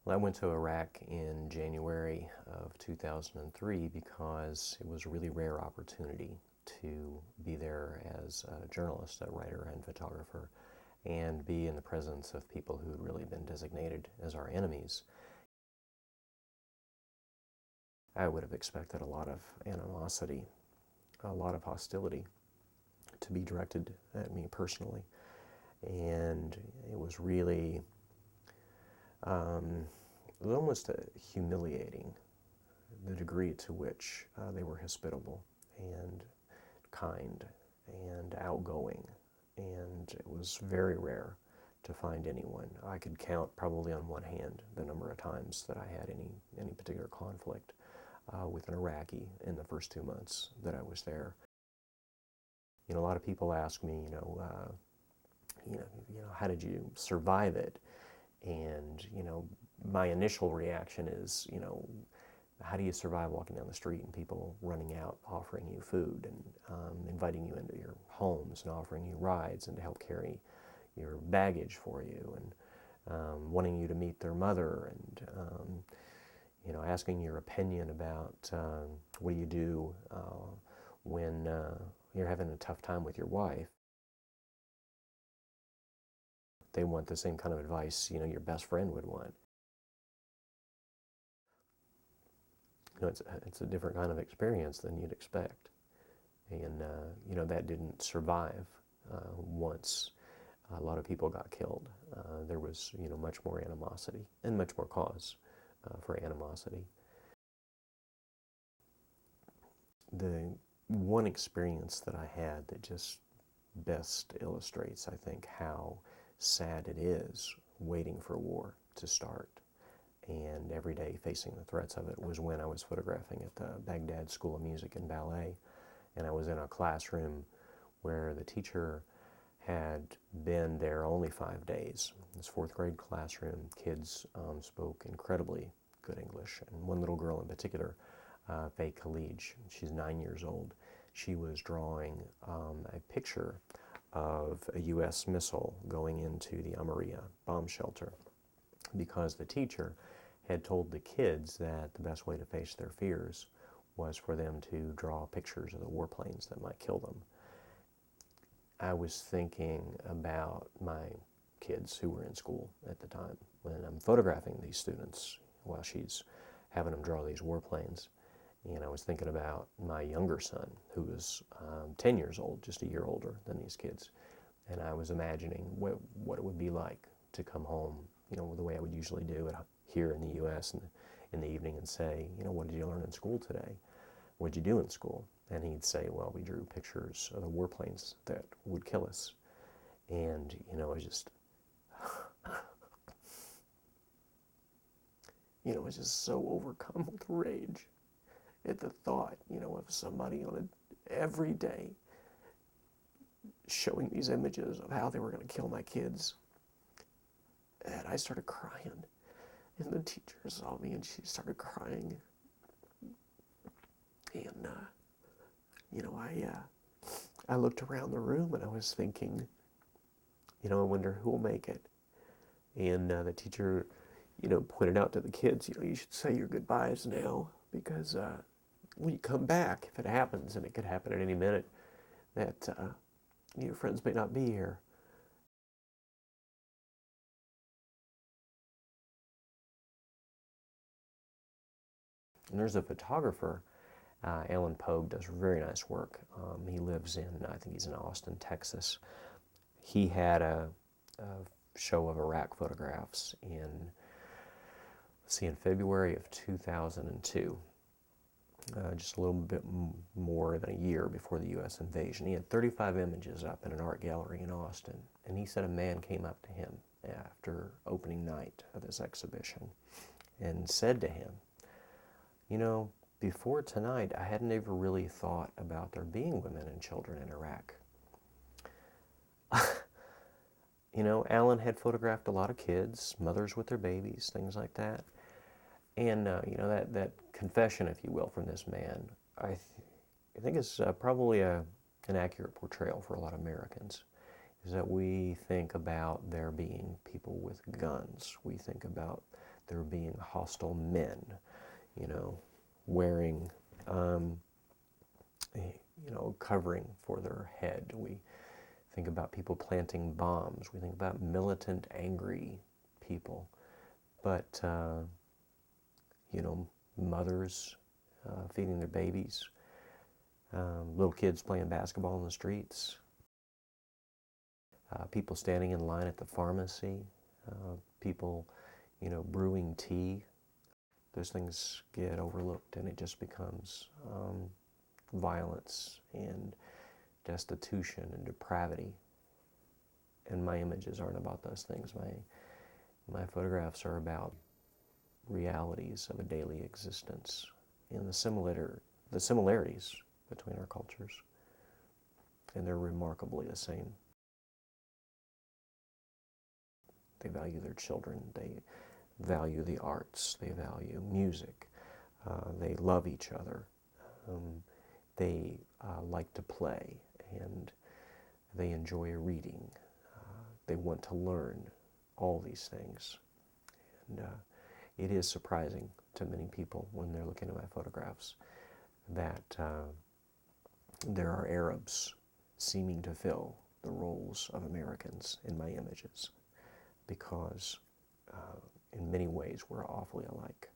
Well, I went to Iraq in January of 2003 because it was a really rare opportunity to be there as a journalist, a writer, and photographer, and be in the presence of people who had really been designated as our enemies. I would have expected a lot of animosity, a lot of hostility to be directed at me personally. And it was really, it was almost humiliating the degree to which they were hospitable and kind and outgoing. And it was very rare to find anyone. I could count probably on one hand the number of times that I had any particular conflict with an Iraqi in the first 2 months that I was there. You know, a lot of people ask me, how did you survive it? And my initial reaction is, how do you survive walking down the street and people running out offering you food and inviting you into your homes and offering you rides and to help carry your baggage for you and wanting you to meet their mother and asking your opinion about what do you do when you're having a tough time with your wife. They want the same kind of advice your best friend would want. It's a different kind of experience than you'd expect, and that didn't survive once a lot of people got killed. There was much more animosity and much more cause for animosity. The one experience that I had that just best illustrates, I think, how sad it is waiting for war to start and every day facing the threats of it was when I was photographing at the Baghdad School of Music and Ballet. And I was in a classroom where the teacher had been there only 5 days. This fourth grade classroom, kids spoke incredibly good English. And one little girl in particular, Faye Khalij, she's 9 years old. She was drawing a picture of a U.S. missile going into the Amaria bomb shelter because the teacher had told the kids that the best way to face their fears was for them to draw pictures of the warplanes that might kill them. I was thinking about my kids who were in school at the time when I'm photographing these students while she's having them draw these warplanes. And I was thinking about my younger son, who was 10 years old, just a year older than these kids. And I was imagining what it would be like to come home, the way I would usually do it here in the U.S. in the evening and say, what did you learn in school today? What did you do in school? And he'd say, well, we drew pictures of the warplanes that would kill us. And, I was just, I was just so overcome with rage at the thought, of somebody every day showing these images of how they were going to kill my kids. And I started crying. And the teacher saw me and she started crying. And, I looked around the room and I was thinking, I wonder who will make it. And the teacher, pointed out to the kids, you should say your goodbyes now because when you come back, if it happens, and it could happen at any minute, that your friends may not be here. And there's a photographer, Alan Pogue, does very nice work. He lives I think he's in Austin, Texas. He had a show of Iraq photographs in February of 2002. Just a little bit more than a year before the U.S. invasion. He had 35 images up in an art gallery in Austin, and he said a man came up to him after opening night of this exhibition and said to him, before tonight, I hadn't ever really thought about there being women and children in Iraq. Alan had photographed a lot of kids, mothers with their babies, things like that. And, that confession, if you will, from this man, I think is probably an accurate portrayal for a lot of Americans, is that we think about there being people with guns. We think about there being hostile men, you know, wearing, covering for their head. We think about people planting bombs. We think about militant, angry people. But, mothers feeding their babies, little kids playing basketball in the streets, people standing in line at the pharmacy, people, brewing tea. Those things get overlooked, and it just becomes violence and destitution and depravity. And my images aren't about those things. My photographs are about realities of a daily existence and the similarities between our cultures. And they're remarkably the same. They value their children. They value the arts. They value music. They love each other. They like to play, and they enjoy reading. They want to learn all these things. And it is surprising to many people when they're looking at my photographs that there are Arabs seeming to fill the roles of Americans in my images, because in many ways we're awfully alike.